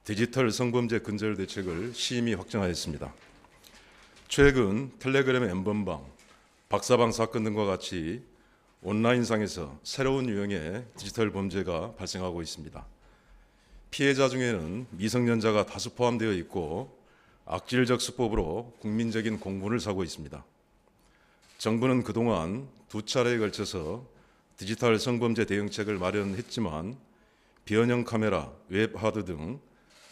디지털 성범죄 근절 대책을 심의 확정하였습니다. 최근 텔레그램 N번방, 박사방 사건 등과 같이 온라인상에서 새로운 유형의 디지털 범죄가 발생하고 있습니다. 피해자 중에는 미성년자가 다수 포함되어 있고 악질적 수법으로 국민적인 공분을 사고 있습니다. 정부는 그동안 두 차례에 걸쳐서 디지털 성범죄 대응책을 마련했지만 변형 카메라, 웹하드 등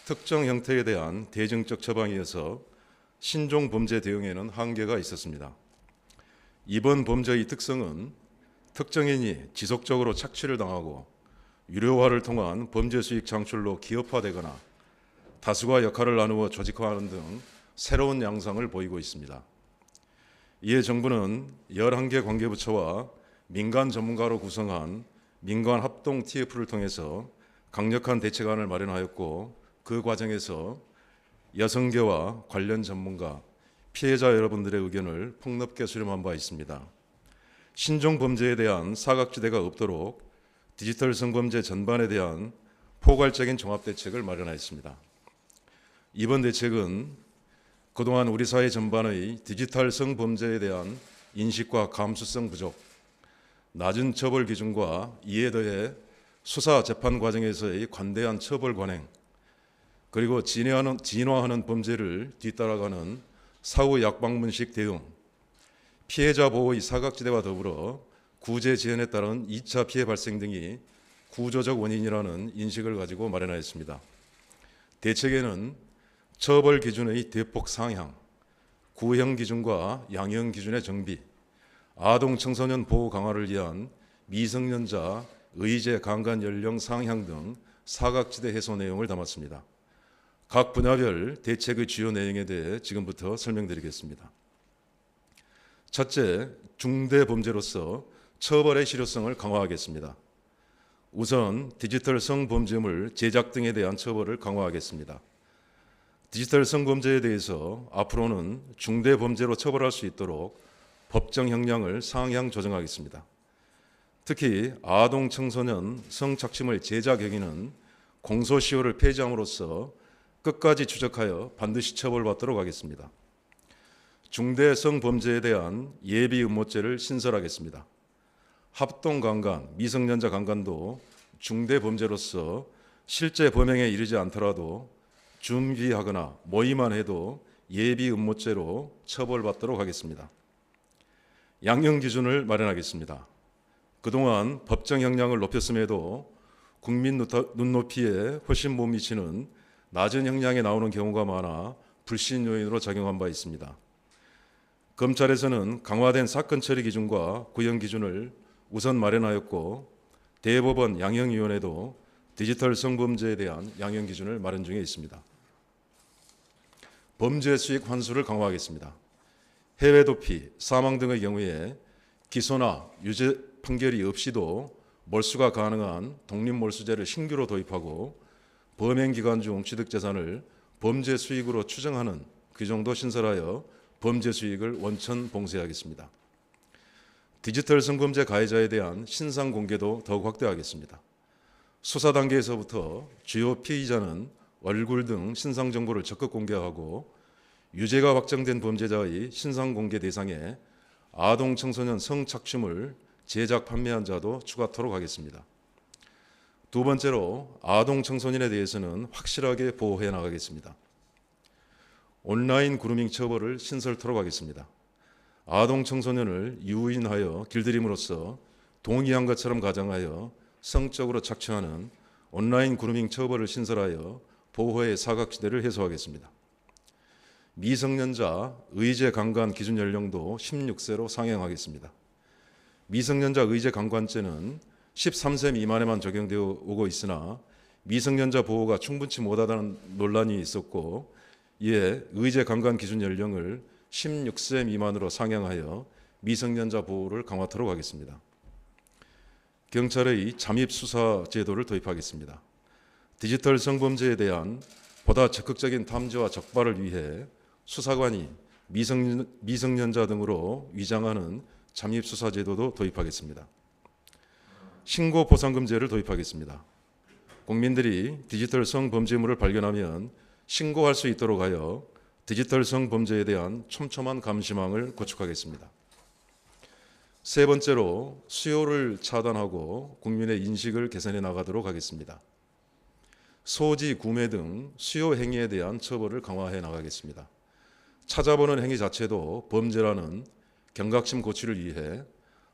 특정 형태에 대한 대증적 처방이어서 신종 범죄 대응에는 한계가 있었습니다. 이번 범죄의 특성은 특정인이 지속적으로 착취를 당하고 유료화를 통한 범죄 수익 창출로 기업화되거나 다수가 역할을 나누어 조직화하는 등 새로운 양상을 보이고 있습니다. 이에 정부는 11개 관계부처와 민간 전문가로 구성한 민관 합동 TF를 통해서 강력한 대책안을 마련하였고 그 과정에서 여성계와 관련 전문가, 피해자 여러분들의 의견을 폭넓게 수렴한 바 있습니다. 신종 범죄에 대한 사각지대가 없도록 디지털 성범죄 전반에 대한 포괄적인 종합대책을 마련하였습니다. 이번 대책은 그동안 우리 사회 전반의 디지털 성범죄에 대한 인식과 감수성 부족, 낮은 처벌 기준과 이에 더해 수사 재판 과정에서의 관대한 처벌 관행, 그리고 진화하는 범죄를 뒤따라가는 사후 약방문식 대응, 피해자 보호의 사각지대와 더불어 구제 지연에 따른 2차 피해 발생 등이 구조적 원인이라는 인식을 가지고 마련하였습니다. 대책에는 처벌 기준의 대폭 상향, 구형 기준과 양형 기준의 정비, 아동 청소년 보호 강화를 위한 미성년자 의제 강간 연령 상향 등 사각지대 해소 내용을 담았습니다. 각 분야별 대책의 주요 내용에 대해 지금부터 설명드리겠습니다. 첫째, 중대 범죄로서 처벌의 실효성을 강화하겠습니다. 우선 디지털 성범죄물 제작 등에 대한 처벌을 강화하겠습니다. 디지털 성범죄에 대해서 앞으로는 중대 범죄로 처벌할 수 있도록 법정 형량을 상향 조정하겠습니다. 특히 아동 청소년 성착취물 제작 행위는 공소시효를 폐지함으로써 끝까지 추적하여 반드시 처벌받도록 하겠습니다. 중대 성범죄에 대한 예비 음모죄를 신설하겠습니다. 합동강간, 미성년자 강간도 중대 범죄로서 실제 범행에 이르지 않더라도 준비하거나 모의만 해도 예비 음모죄로 처벌받도록 하겠습니다. 양형 기준을 마련하겠습니다. 그동안 법정 형량을 높였음에도 국민 눈높이에 훨씬 못 미치는 낮은 형량에 나오는 경우가 많아 불신 요인으로 작용한 바 있습니다. 검찰에서는 강화된 사건 처리 기준과 구형 기준을 우선 마련하였고 대법원 양형위원회도 디지털 성범죄에 대한 양형 기준을 마련 중에 있습니다. 범죄 수익 환수를 강화하겠습니다. 해외 도피, 사망 등의 경우에 기소나 유죄 판결이 없이도 몰수가 가능한 독립몰수제를 신규로 도입하고 범행 기간 중 취득 재산을 범죄 수익으로 추정하는 규정도 신설하여 범죄 수익을 원천 봉쇄하겠습니다. 디지털 성범죄 가해자에 대한 신상 공개도 더욱 확대하겠습니다. 수사 단계에서부터 주요 피의자는 얼굴 등 신상 정보를 적극 공개하고 유죄가 확정된 범죄자의 신상 공개 대상에 아동 청소년 성착취물 제작 판매한 자도 추가토록 하겠습니다. 두 번째로 아동 청소년에 대해서는 확실하게 보호해 나가겠습니다. 온라인 그루밍 처벌을 신설토록 하겠습니다. 아동 청소년을 유인하여 길들임으로써 동의한 것처럼 가정하여 성적으로 착취하는 온라인 그루밍 처벌을 신설하여 보호의 사각지대를 해소하겠습니다. 미성년자 의제 강간 기준 연령도 16세로 상향하겠습니다. 미성년자 의제 강간죄는 13세 미만에만 적용되어 오고 있으나 미성년자 보호가 충분치 못하다는 논란이 있었고 이에 의제 강간 기준 연령을 16세 미만으로 상향하여 미성년자 보호를 강화하도록 하겠습니다. 경찰의 잠입 수사 제도를 도입하겠습니다. 디지털 성범죄에 대한 보다 적극적인 탐지와 적발을 위해 수사관이 미성년자 등으로 위장하는 잠입 수사 제도도 도입하겠습니다. 신고 보상금제를 도입하겠습니다. 국민들이 디지털 성범죄물을 발견하면 신고할 수 있도록 하여 디지털 성범죄에 대한 촘촘한 감시망을 구축하겠습니다. 세 번째로 수요를 차단하고 국민의 인식을 개선해 나가도록 하겠습니다. 소지, 구매 등 수요 행위에 대한 처벌을 강화해 나가겠습니다. 찾아보는 행위 자체도 범죄라는 경각심 고취를 위해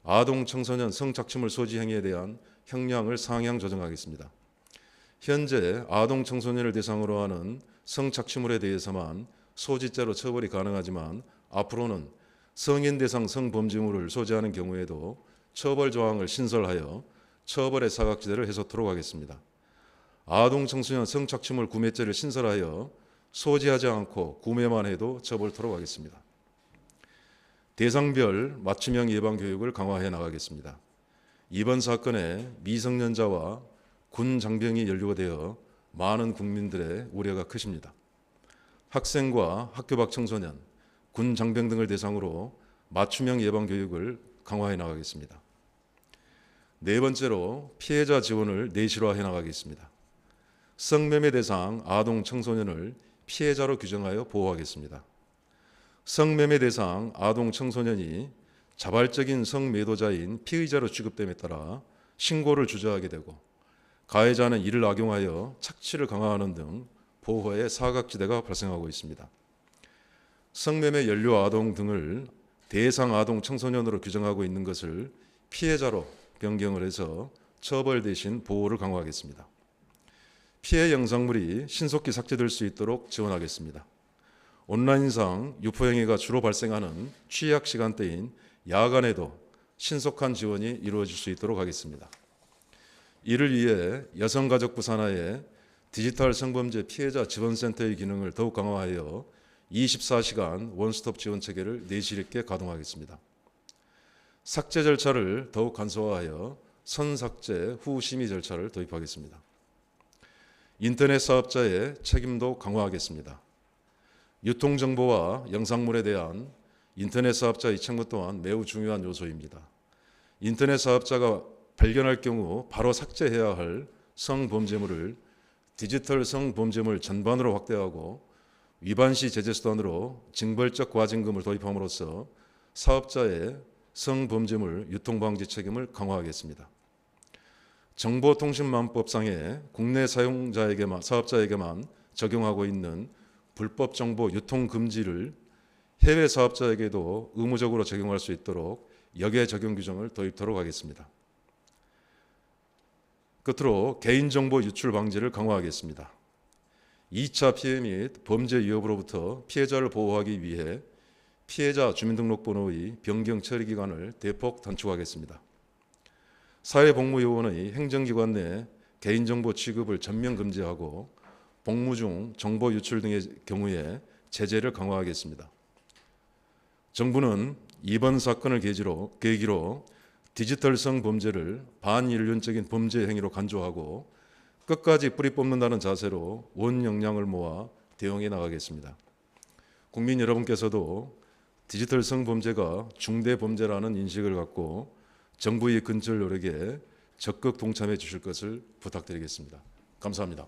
아동 청소년 성착취물 소지 행위에 대한 형량을 상향 조정하겠습니다. 현재 아동 청소년을 대상으로 하는 성착취물에 대해서만 소지죄로 처벌이 가능하지만 앞으로는 성인 대상 성범죄물을 소지하는 경우에도 처벌 조항을 신설하여 처벌의 사각지대를 해소토록 하겠습니다. 아동 청소년 성착취물 구매죄를 신설하여 소지하지 않고 구매만 해도 처벌토록 하겠습니다. 대상별 맞춤형 예방 교육을 강화해 나가겠습니다. 이번 사건에 미성년자와 군 장병이 연루되어 많은 국민들의 우려가 크십니다. 학생과 학교 밖 청소년, 군 장병 등을 대상으로 맞춤형 예방 교육을 강화해 나가겠습니다. 네 번째로 피해자 지원을 내실화해 나가겠습니다. 성매매 대상 아동 청소년을 피해자로 규정하여 보호하겠습니다. 성매매 대상 아동 청소년이 자발적인 성매도자인 피의자로 취급됨에 따라 신고를 주저하게 되고 가해자는 이를 악용하여 착취를 강화하는 등 보호의 사각지대가 발생하고 있습니다. 성매매 연료 아동 등을 대상 아동 청소년으로 규정하고 있는 것을 피해자로 변경을 해서 처벌 대신 보호를 강화하겠습니다. 피해 영상물이 신속히 삭제될 수 있도록 지원하겠습니다. 온라인상 유포행위가 주로 발생하는 취약 시간대인 야간에도 신속한 지원이 이루어질 수 있도록 하겠습니다. 이를 위해 여성가족부 산하의 디지털 성범죄 피해자 지원센터의 기능을 더욱 강화하여 24시간 원스톱 지원 체계를 내실 있게 가동하겠습니다. 삭제 절차를 더욱 간소화하여 선삭제 후 심의 절차를 도입하겠습니다. 인터넷 사업자의 책임도 강화하겠습니다. 유통정보와 영상물에 대한 인터넷 사업자의 청구 또한 매우 중요한 요소입니다. 인터넷 사업자가 발견할 경우 바로 삭제해야 할 성범죄물을 디지털 성범죄물 전반으로 확대하고 위반 시 제재 수단으로 징벌적 과징금을 도입함으로써 사업자의 성범죄물 유통방지 책임을 강화하겠습니다. 정보통신망법상의 국내 사업자에게만 적용하고 있는 불법 정보 유통 금지를 해외 사업자에게도 의무적으로 적용할 수 있도록 역외 적용 규정을 도입토록 하겠습니다. 끝으로 개인정보 유출 방지를 강화하겠습니다. 2차 피해 및 범죄 위협으로부터 피해자를 보호하기 위해 피해자 주민등록번호의 변경 처리 기간을 대폭 단축하겠습니다. 사회복무요원의 행정기관 내 개인정보 취급을 전면 금지하고 복무 중 정보 유출 등의 경우에 제재를 강화하겠습니다. 정부는 이번 사건을 계기로 디지털 성범죄를 반인륜적인 범죄 행위로 간주하고 끝까지 뿌리 뽑는다는 자세로 온 역량을 모아 대응해 나가겠습니다. 국민 여러분께서도 디지털 성범죄가 중대 범죄라는 인식을 갖고 정부의 근절 노력에 적극 동참해 주실 것을 부탁드리겠습니다. 감사합니다.